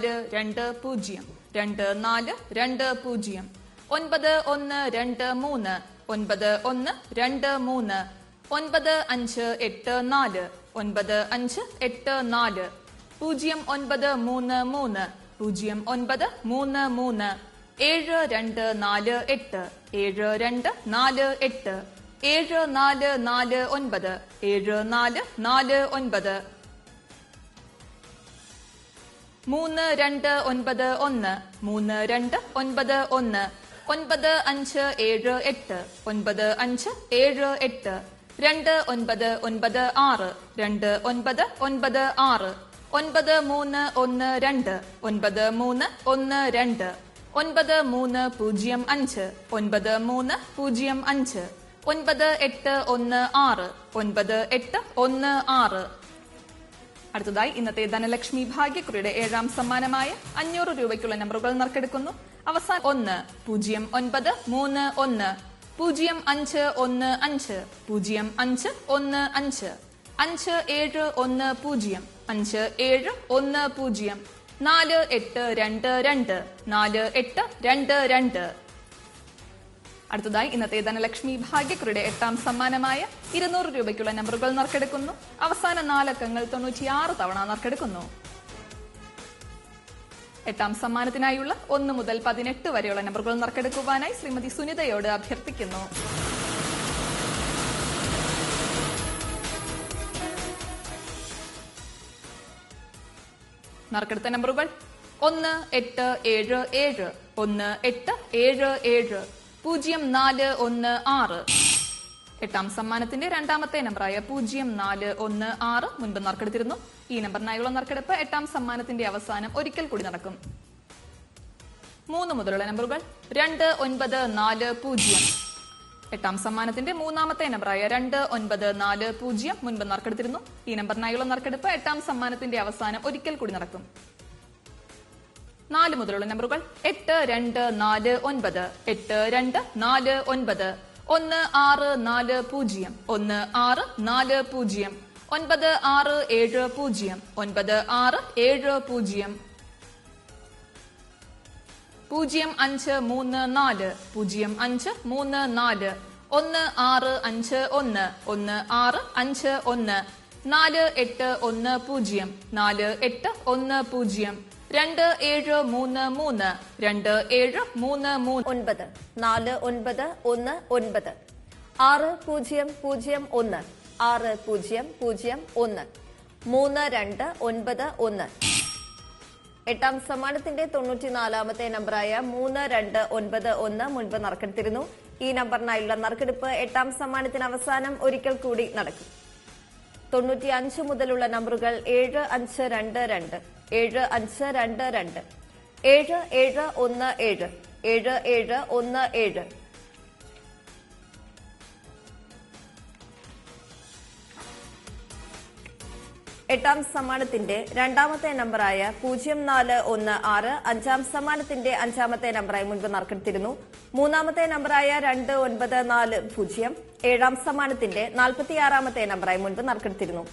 2 0 2 4 2 0 9 1 2 3 9 1 2 3 9 5 8 4 9 5 8 4 0 9 3 3 0 9 3 3 7 2 4 8 7 2 4 8 7 4 4 9 7 4 4 9 3 2 9 1 3 2 9 1 9 5 7 8 9 5 7 8 2 9 9 6 2 9 9 6 9 3 1 2 9 3 1 2 9 3 0 5 9 3 0 5 9 8 1 6 9 8 1 6 അടുത്തതായി ഇന്നത്തെ ധനലക്ഷ്മി ഭാഗ്യക്കുറിയുടെ 7ാം സമ്മാനമായ 500 രൂപയ്ക്കുള്ള നമ്പറുകൾ നറുക്കെടുക്കുന്നു. അവസാനം 1 0 9 3 1 0 5 1 5 0 5 1 5 5 7 1 0 5 7 1 0 4 8 2 2 4 8 2 2 അടുത്തതായി ഇന്നത്തെ ധനലക്ഷ്മി ഭാഗ്യക്കുറിയുടെ 8ാം സമ്മാനമായ 200 രൂപയ്ക്കുള്ള നമ്പറുകൾ നറുക്കെടുക്കുന്നു. അവസാന 4 അക്കങ്ങൾ 96 തവണ നറുക്കെടുക്കുന്നു. 8ാം സമ്മാനത്തിനായുള്ള 1 മുതൽ 18 വരെയുള്ള നമ്പറുകൾ നറുക്കെടുക്കുവാനായി ശ്രീമതി സുനിതയോട് അഭ്യർത്ഥിക്കുന്നു. നറുക്കെടുത്ത നമ്പറുകൾ 1 8 7 7 1 8 7 7 0 4 1 6. 8ാം സമ്മാനത്തിന്റെ 2ാമത്തെ നമ്പറായ 0 4 1 6 മുൻപ് നറുക്കെടുത്തിരുന്നു. ഈ നമ്പറിനായുള്ള നറുക്കെടുപ്പ് 8ാം സമ്മാനത്തിന്റെ അവസാനം ഒരിക്കൽ കൂടി നടക്കും. 3 മുതലുള്ള നമ്പറുകൾ 2 9 4 0. 8ാം സമ്മാനത്തിന്റെ 3ാമത്തെ നമ്പറായ 2 9 4 0 മുൻപ് നറുക്കെടുത്തിരുന്നു. ഈ നമ്പറിനായുള്ള നറുക്കെടുപ്പ് 8ാം സമ്മാനത്തിന്റെ അവസാനം ഒരിക്കൽ കൂടി നടക്കും. 4 മുതലുള്ള നമ്പറുകൾ 8 2 4 9 8 2 4 9 1 6 4 0 1 6 4 0 9 6 7 0 9 6 7 0 0 5 3 4 0 5 3 4 1 6 5 1 1 6 5 1 4 8 1 0 4 8 1 0 2 7 3 3 2 7 3 3 9 4 9 1 9 6 0 0 1 6 0 0 1 3 2 9 1. 8ാം സമ്മാനത്തിന്റെ 94ാമത്തെ നമ്പറായ 3 2 9 1 മുൻപ് നറുക്കെടുത്തിരുന്നു. ഈ നമ്പറിനായുള്ള നറുക്കെടുപ്പ് 8ാം സമ്മാനത്തിന് അവസാനം ഒരിക്കൽ കൂടി നടക്കും. 95 മുതലുള്ള നമ്പറുകൾ 7 5 2 2 7 5 2 2 7 7 1 7 7 7 1 7 8ാം സമ്മാനത്തിന്റെ 2ാമത്തെ നമ്പറായ 0 4 1 6 5ാം സമ്മാനത്തിന്റെ 5ാമത്തെ നമ്പറായി മുൻപ് നറുക്കെടുത്തിരുന്നു. 3ാമത്തെ നമ്പറായ 2 9 4 0 7ാം സമ്മാനത്തിന്റെ 46ാമത്തെ നമ്പറായി മുൻപ് നറുക്കെടുത്തിരുന്നു.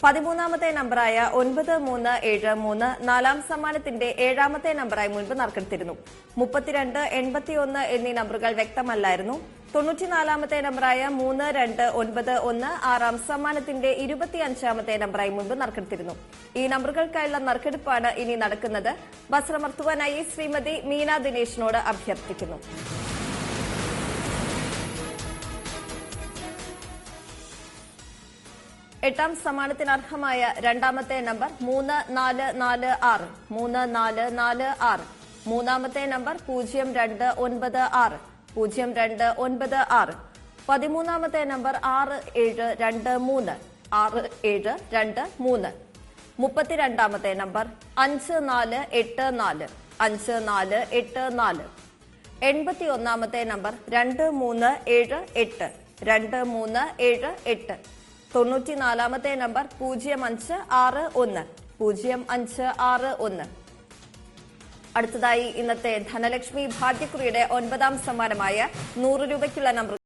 13ാമത്തെ നമ്പറായ 9 3 7 3 4ാം സമ്മാനത്തിന്റെ 7ാമത്തെ നമ്പറായി മുൻപ് നറുക്കെടുത്തിരുന്നു. 32 81 എന്നീ നമ്പറുകൾ വ്യക്തമല്ലായിരുന്നു. 94ാമത്തെ നമ്പറായ 3 2 9 1 6ാം സമ്മാനത്തിന്റെ 25ാമത്തെ നമ്പറായി മുൻപ് നറുക്കെടുത്തിരുന്നു. ഈ നമ്പറുകൾക്കായുള്ള നറുക്കെടുപ്പാണ് ഇനി നടക്കുന്നത്. ബസ്രമർത്തുവാനായി ശ്രീമതി മീന ദിനേശിനോട് അഭ്യർത്ഥിക്കുന്നു. എട്ടാം സമ്മാനത്തിന് അർഹമായ 2ാമത്തെ നമ്പർ 3 4 4 6 3 4 4 6. 3ാമത്തെ നമ്പർ 0 2 9 6 0 2 9 6. 13ാമത്തെ നമ്പർ 6 7 2 3 6 7 2 3. 32ാമത്തെ നമ്പർ 5 4 8 4 5 4 8 4. 81ാമത്തെ നമ്പർ 2 3 7 8 2 3 7 8. 94ാമത്തെ നമ്പർ 05 6 1 05 6 1. അടുത്തതായി ഇന്നത്തെ ധനലക്ഷ്മി ഭാഗ്യക്കുറിയുടെ 9ാം സമ്മാനമായ 100 രൂപയ്ക്കുള്ള നമ്പർ